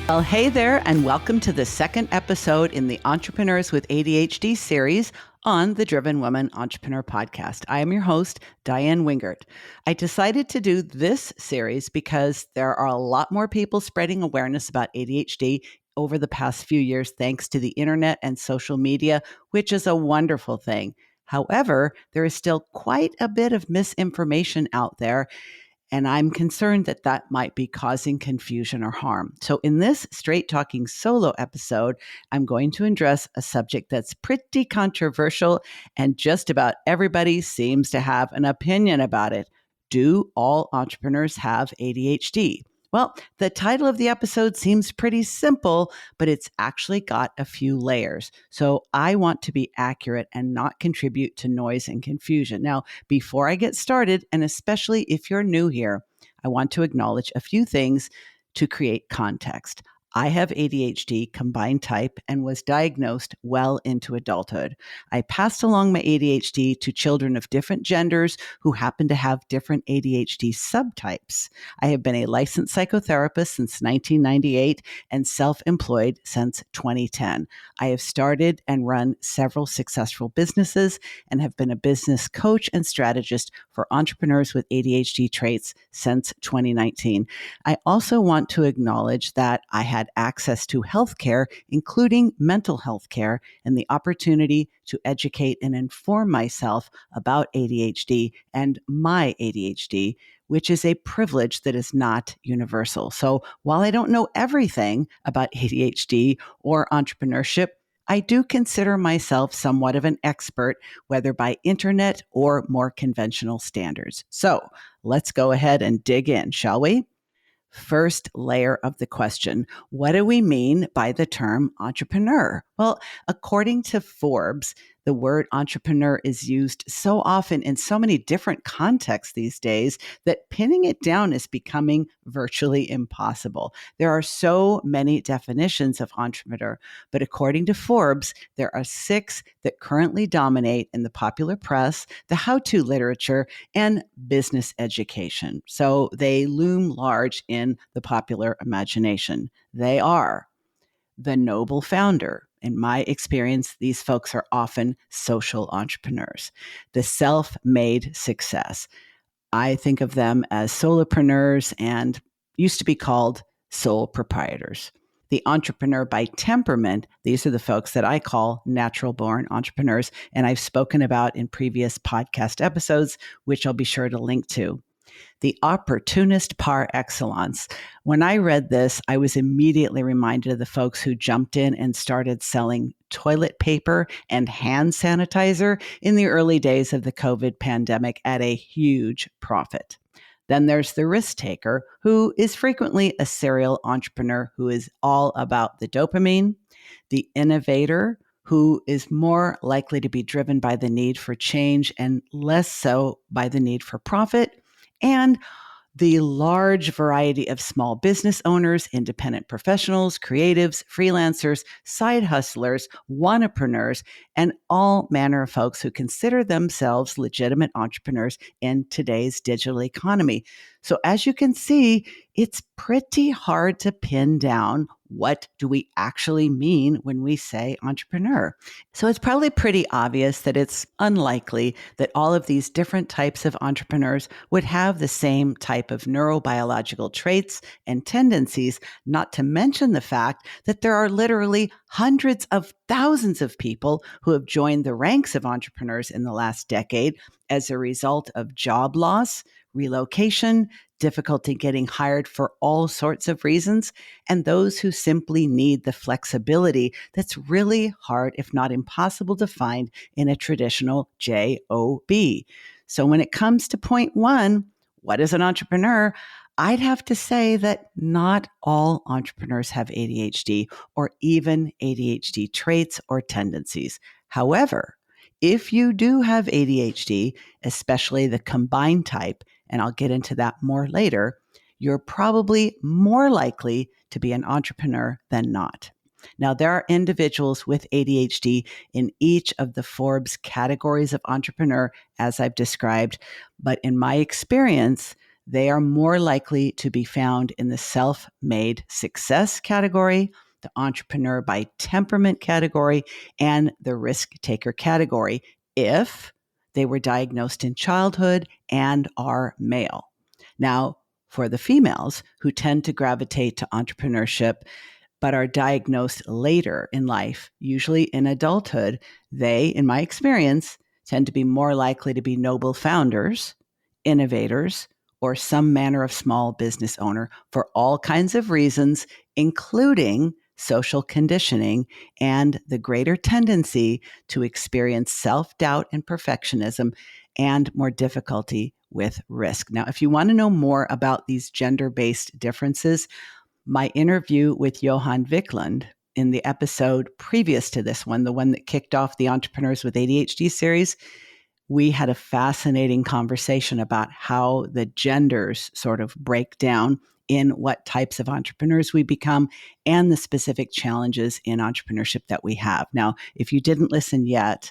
Well, hey there, and welcome to the second episode in the Entrepreneurs with ADHD series on the Driven Woman Entrepreneur podcast. I am your host, Diane Wingert. I decided to do this series because there are a lot more people spreading awareness about ADHD over the past few years, thanks to the internet and social media, which is a wonderful thing. However, there is still quite a bit of misinformation out there, and I'm concerned that that might be causing confusion or harm. So in this straight talking solo episode, I'm going to address a subject that's pretty controversial and just about everybody seems to have an opinion about it. Do all entrepreneurs have ADHD? Well, the title of the episode seems pretty simple, but it's actually got a few layers. So I want to be accurate and not contribute to noise and confusion. Now, before I get started, and especially if you're new here, I want to acknowledge a few things to create context. I have ADHD combined type and was diagnosed well into adulthood. I passed along my ADHD to children of different genders who happen to have different ADHD subtypes. I have been a licensed psychotherapist since 1998 and self-employed since 2010. I have started and run several successful businesses and have been a business coach and strategist for entrepreneurs with ADHD traits since 2019. I also want to acknowledge that I had access to healthcare, including mental health care, and the opportunity to educate and inform myself about ADHD and my ADHD, which is a privilege that is not universal. So while I don't know everything about ADHD or entrepreneurship, I do consider myself somewhat of an expert, whether by internet or more conventional standards. So let's go ahead and dig in, shall we? First layer of the question, what do we mean by the term entrepreneur? Well, according to Forbes, the word entrepreneur is used so often in so many different contexts these days that pinning it down is becoming virtually impossible. There are so many definitions of entrepreneur, but according to Forbes, there are 6 that currently dominate in the popular press, the how-to literature, and business education. So they loom large in the popular imagination. They are the noble founder. In my experience, these folks are often social entrepreneurs. The self-made success. I think of them as solopreneurs and used to be called sole proprietors. The entrepreneur by temperament, these are the folks that I call natural born entrepreneurs, and I've spoken about in previous podcast episodes, which I'll be sure to link to. The opportunist par excellence. When I read this, I was immediately reminded of the folks who jumped in and started selling toilet paper and hand sanitizer in the early days of the COVID pandemic at a huge profit. Then there's the risk taker, who is frequently a serial entrepreneur who is all about the dopamine. The innovator, who is more likely to be driven by the need for change and less so by the need for profit. And the large variety of small business owners, independent professionals, creatives, freelancers, side hustlers, wannapreneurs, and all manner of folks who consider themselves legitimate entrepreneurs in today's digital economy. So as you can see, it's pretty hard to pin down what do we actually mean when we say entrepreneur. So it's probably pretty obvious that it's unlikely that all of these different types of entrepreneurs would have the same type of neurobiological traits and tendencies, not to mention the fact that there are literally hundreds of thousands of people who have joined the ranks of entrepreneurs in the last decade as a result of job loss, relocation, difficulty getting hired for all sorts of reasons, and those who simply need the flexibility that's really hard, if not impossible, to find in a traditional job. So when it comes to point 1, what is an entrepreneur? I'd have to say that not all entrepreneurs have ADHD or even ADHD traits or tendencies. However, if you do have ADHD, especially the combined type, and I'll get into that more later, you're probably more likely to be an entrepreneur than not. Now, there are individuals with ADHD in each of the Forbes categories of entrepreneur, as I've described, but in my experience, they are more likely to be found in the self-made success category, the entrepreneur by temperament category, and the risk taker category if they were diagnosed in childhood and are male. Now, for the females who tend to gravitate to entrepreneurship but are diagnosed later in life, usually in adulthood, they, in my experience, tend to be more likely to be noble founders, innovators, or some manner of small business owner for all kinds of reasons, including social conditioning and the greater tendency to experience self-doubt and perfectionism and more difficulty with risk. Now, if you want to know more about these gender-based differences, my interview with Johan Wiklund in the episode previous to this one, the one that kicked off the Entrepreneurs with ADHD series, we had a fascinating conversation about how the genders sort of break down in what types of entrepreneurs we become and the specific challenges in entrepreneurship that we have. Now, if you didn't listen yet,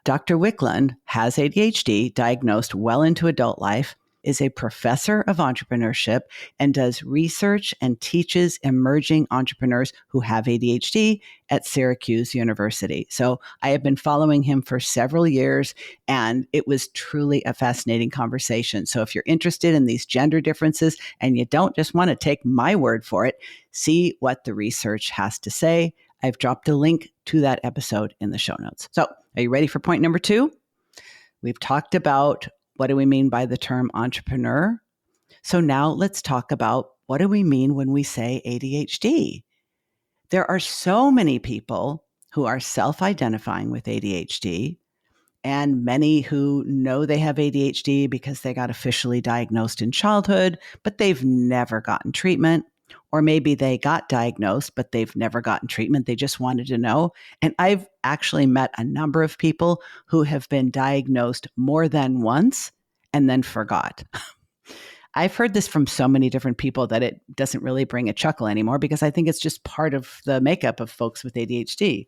Dr. Wiklund has ADHD, diagnosed well into adult life, is a professor of entrepreneurship, and does research and teaches emerging entrepreneurs who have ADHD at Syracuse University. So I have been following him for several years, and it was truly a fascinating conversation. So if you're interested in these gender differences and you don't just want to take my word for it, see what the research has to say. I've dropped a link to that episode in the show notes. So are you ready for point number 2? We've talked about what do we mean by the term entrepreneur. So now let's talk about what do we mean when we say ADHD. There are so many people who are self-identifying with ADHD, and many who know they have ADHD because they got officially diagnosed in childhood, but they've never gotten treatment. Or maybe they got diagnosed, but they've never gotten treatment. They just wanted to know. And I've actually met a number of people who have been diagnosed more than once and then forgot. I've heard this from so many different people that it doesn't really bring a chuckle anymore because I think it's just part of the makeup of folks with ADHD.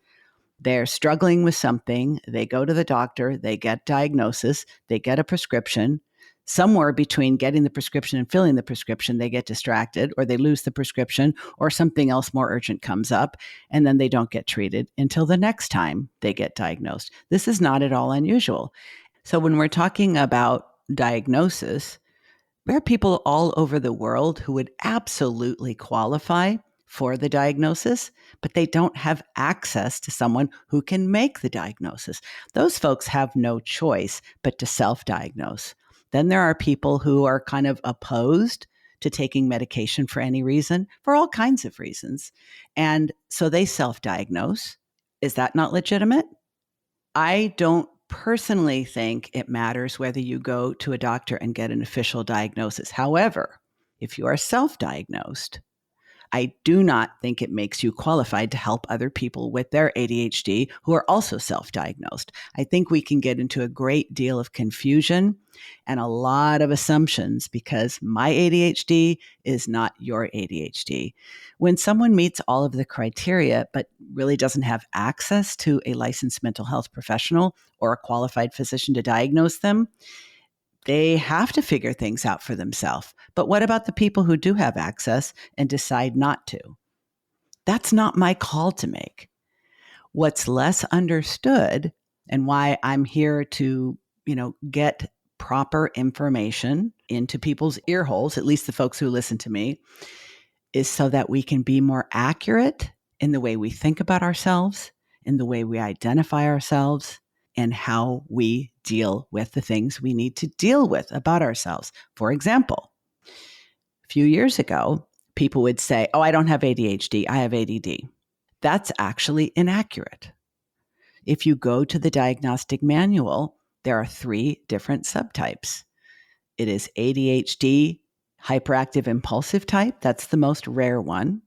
They're struggling with something. They go to the doctor, they get diagnosis, they get a prescription. Somewhere between getting the prescription and filling the prescription, they get distracted or they lose the prescription or something else more urgent comes up, and then they don't get treated until the next time they get diagnosed. This is not at all unusual. So when we're talking about diagnosis, there are people all over the world who would absolutely qualify for the diagnosis, but they don't have access to someone who can make the diagnosis. Those folks have no choice but to self-diagnose. Then there are people who are kind of opposed to taking medication for any reason, for all kinds of reasons. And so they self-diagnose. Is that not legitimate? I don't personally think it matters whether you go to a doctor and get an official diagnosis. However, if you are self-diagnosed, I do not think it makes you qualified to help other people with their ADHD who are also self-diagnosed. I think we can get into a great deal of confusion and a lot of assumptions because my ADHD is not your ADHD. When someone meets all of the criteria but really doesn't have access to a licensed mental health professional or a qualified physician to diagnose them, they have to figure things out for themselves. But what about the people who do have access and decide not to? That's not my call to make. What's less understood and why I'm here to, get proper information into people's ear holes, at least the folks who listen to me, is so that we can be more accurate in the way we think about ourselves, in the way we identify ourselves, and how we deal with the things we need to deal with about ourselves. For example, a few years ago, people would say, oh, I don't have ADHD, I have ADD. That's actually inaccurate. If you go to the diagnostic manual, there are 3 different subtypes. It is ADHD, hyperactive impulsive type. That's the most rare one.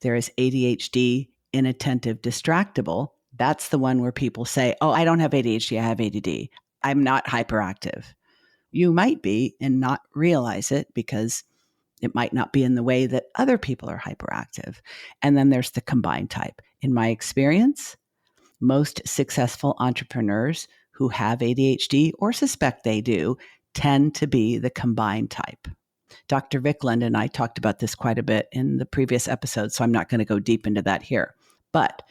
There is ADHD, inattentive distractible. That's the one where people say, oh, I don't have ADHD, I have ADD. I'm not hyperactive. You might be and not realize it because it might not be in the way that other people are hyperactive. And then there's the combined type. In my experience, most successful entrepreneurs who have ADHD or suspect they do tend to be the combined type. Dr. Vickland and I talked about this quite a bit in the previous episode, so I'm not going to go deep into that here. But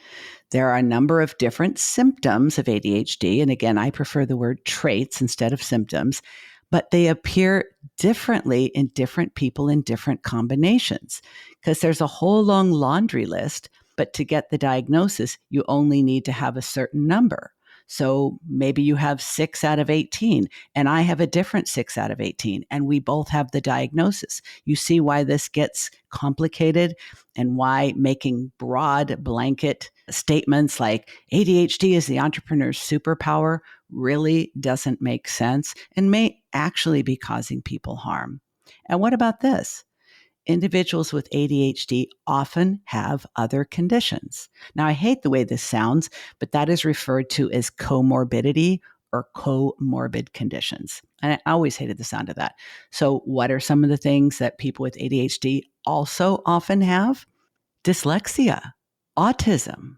there are a number of different symptoms of ADHD. And again, I prefer the word traits instead of symptoms, but they appear differently in different people in different combinations because there's a whole long laundry list. But to get the diagnosis, you only need to have a certain number. So maybe you have 6 out of 18, and I have a different 6 out of 18, and we both have the diagnosis. You see why this gets complicated and why making broad blanket statements like ADHD is the entrepreneur's superpower really doesn't make sense and may actually be causing people harm. And what about this? Individuals with ADHD often have other conditions. Now, I hate the way this sounds, but that is referred to as comorbidity or comorbid conditions. And I always hated the sound of that. So, what are some of the things that people with ADHD also often have? Dyslexia, autism,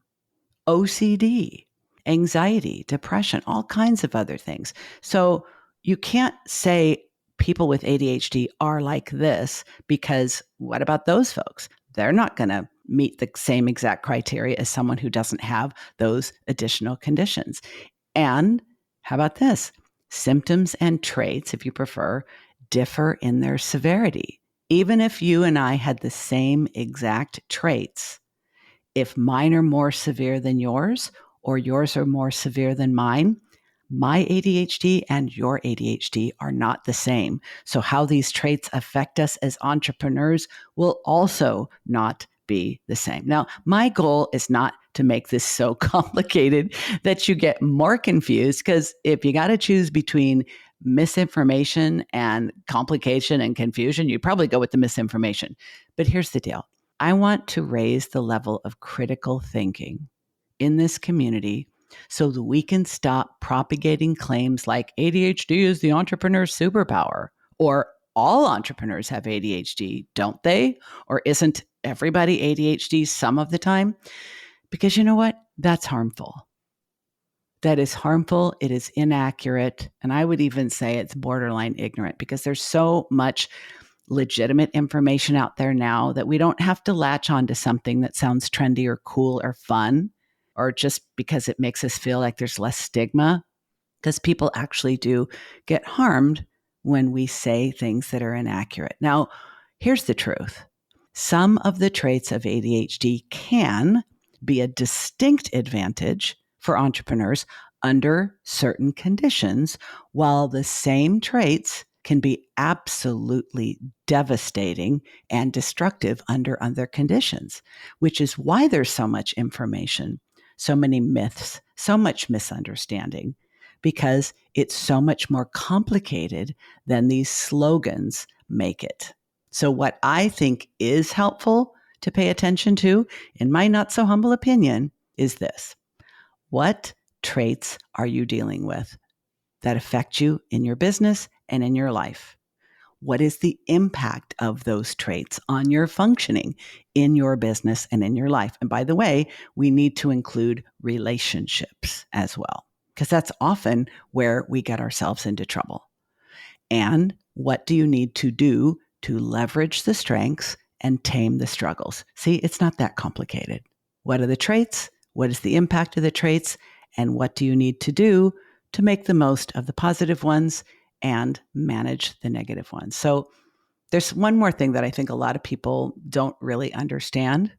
OCD, anxiety, depression, all kinds of other things. So you can't say people with ADHD are like this because what about those folks? They're not going to meet the same exact criteria as someone who doesn't have those additional conditions. And how about this? Symptoms and traits, if you prefer, differ in their severity. Even if you and I had the same exact traits, if mine are more severe than yours or yours are more severe than mine, my ADHD and your ADHD are not the same. So how these traits affect us as entrepreneurs will also not be the same. Now, my goal is not to make this so complicated that you get more confused, because if you got to choose between misinformation and complication and confusion, you probably go with the misinformation. But here's the deal. I want to raise the level of critical thinking in this community so that we can stop propagating claims like ADHD is the entrepreneur's superpower, or all entrepreneurs have ADHD, don't they? Or isn't everybody ADHD some of the time? Because you know what? That's harmful. That is harmful. It is inaccurate. And I would even say it's borderline ignorant, because there's so much legitimate information out there now that we don't have to latch on to something that sounds trendy or cool or fun, or just because it makes us feel like there's less stigma, because people actually do get harmed when we say things that are inaccurate. Now, here's the truth. Some of the traits of ADHD can be a distinct advantage for entrepreneurs under certain conditions, while the same traits can be absolutely devastating and destructive under other conditions, which is why there's so much information, so many myths, so much misunderstanding, because it's so much more complicated than these slogans make it. So what I think is helpful to pay attention to, in my not so humble opinion, is this. What traits are you dealing with that affect you in your business and in your life? What is the impact of those traits on your functioning in your business and in your life? And by the way, we need to include relationships as well, because that's often where we get ourselves into trouble. And what do you need to do to leverage the strengths and tame the struggles? See, it's not that complicated. What are the traits? What is the impact of the traits? And what do you need to do to make the most of the positive ones and manage the negative ones? So there's one more thing that I think a lot of people don't really understand.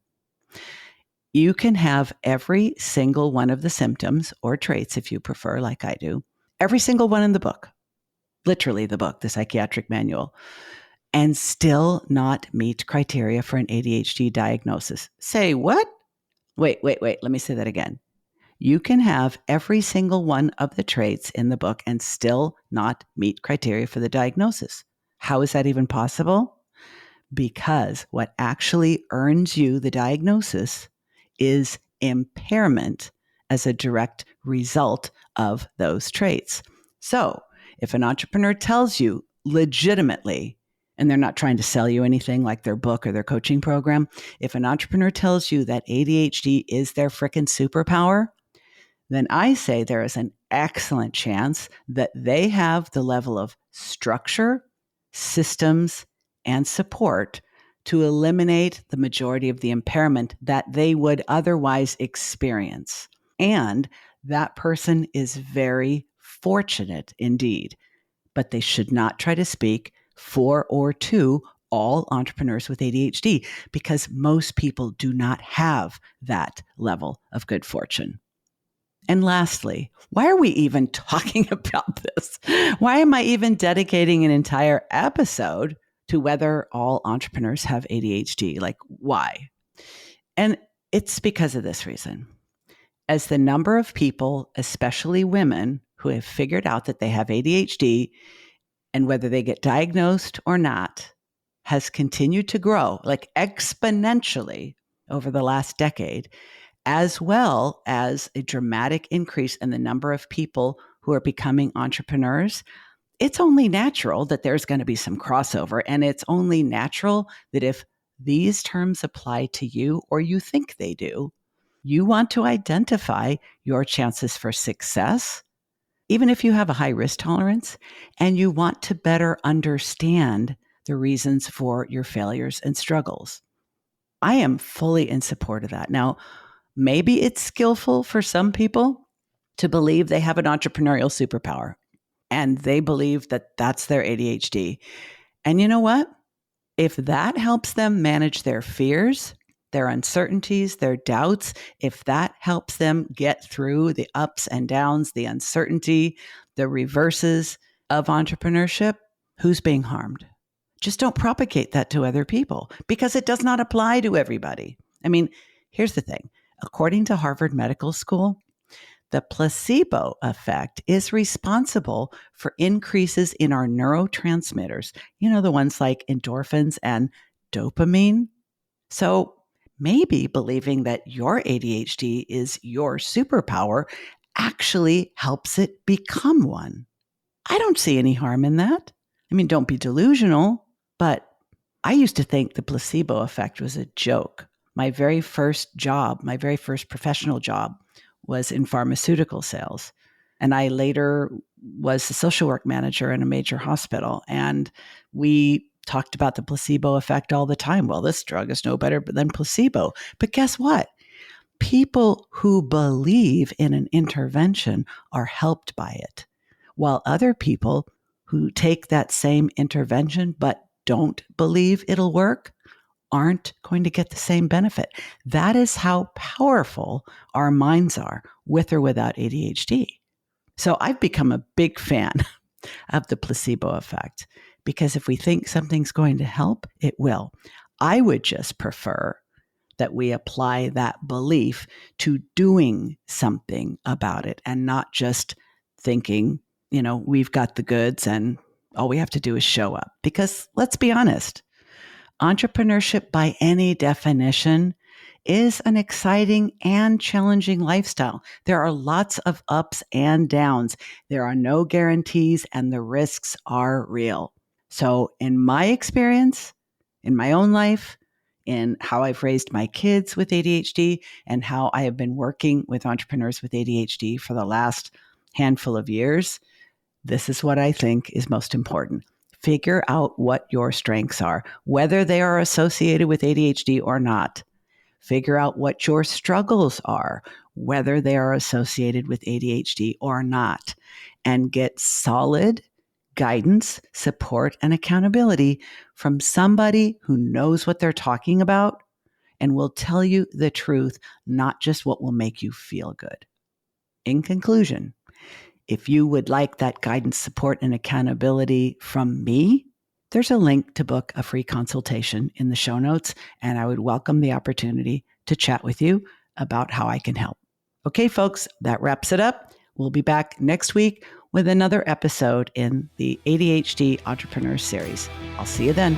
You can have every single one of the symptoms or traits, if you prefer, like I do, every single one in the book, literally the book, the psychiatric manual, and still not meet criteria for an ADHD diagnosis. Say what? Wait. Let me say that again. You can have every single one of the traits in the book and still not meet criteria for the diagnosis. How is that even possible? Because what actually earns you the diagnosis is impairment as a direct result of those traits. So if an entrepreneur tells you legitimately, and they're not trying to sell you anything like their book or their coaching program, if an entrepreneur tells you that ADHD is their frickin' superpower, then I say there is an excellent chance that they have the level of structure, systems, and support to eliminate the majority of the impairment that they would otherwise experience. And that person is very fortunate indeed, but they should not try to speak for or to all entrepreneurs with ADHD because most people do not have that level of good fortune. And lastly, why are we even talking about this? Why am I even dedicating an entire episode to whether all entrepreneurs have ADHD? Like, why? And it's because of this reason. As the number of people, especially women, who have figured out that they have ADHD and whether they get diagnosed or not, has continued to grow like exponentially over the last decade, as well as a dramatic increase in the number of people who are becoming entrepreneurs, it's only natural that there's going to be some crossover. And it's only natural that if these terms apply to you or you think they do, you want to identify your chances for success, even if you have a high risk tolerance, and you want to better understand the reasons for your failures and struggles. I am fully in support of that. Now, maybe it's skillful for some people to believe they have an entrepreneurial superpower and they believe that that's their ADHD. And you know what? If that helps them manage their fears, their uncertainties, their doubts, if that helps them get through the ups and downs, the uncertainty, the reverses of entrepreneurship, who's being harmed? Just don't propagate that to other people because it does not apply to everybody. I mean, here's the thing. According to Harvard Medical School, the placebo effect is responsible for increases in our neurotransmitters, the ones like endorphins and dopamine. So maybe believing that your ADHD is your superpower actually helps it become one. I don't see any harm in that. I mean, don't be delusional, but I used to think the placebo effect was a joke. My very first job, my very first professional job was in pharmaceutical sales. And I later was a social work manager in a major hospital. And we talked about the placebo effect all the time. Well, this drug is no better than placebo. But guess what? People who believe in an intervention are helped by it, while other people who take that same intervention but don't believe it'll work aren't going to get the same benefit. That is how powerful our minds are, with or without ADHD. So I've become a big fan of the placebo effect because if we think something's going to help, it will. I would just prefer that we apply that belief to doing something about it and not just thinking, we've got the goods and all we have to do is show up. Because let's be honest, entrepreneurship by any definition is an exciting and challenging lifestyle. There are lots of ups and downs. There are no guarantees and the risks are real. So in my experience, in my own life, in how I've raised my kids with ADHD and how I have been working with entrepreneurs with ADHD for the last handful of years, this is what I think is most important. Figure out what your strengths are, whether they are associated with ADHD or not. Figure out what your struggles are, whether they are associated with ADHD or not, and get solid guidance, support, and accountability from somebody who knows what they're talking about and will tell you the truth, not just what will make you feel good. In conclusion, if you would like that guidance, support, and accountability from me, there's a link to book a free consultation in the show notes, and I would welcome the opportunity to chat with you about how I can help. Okay, folks, that wraps it up. We'll be back next week with another episode in the ADHD Entrepreneur Series. I'll see you then.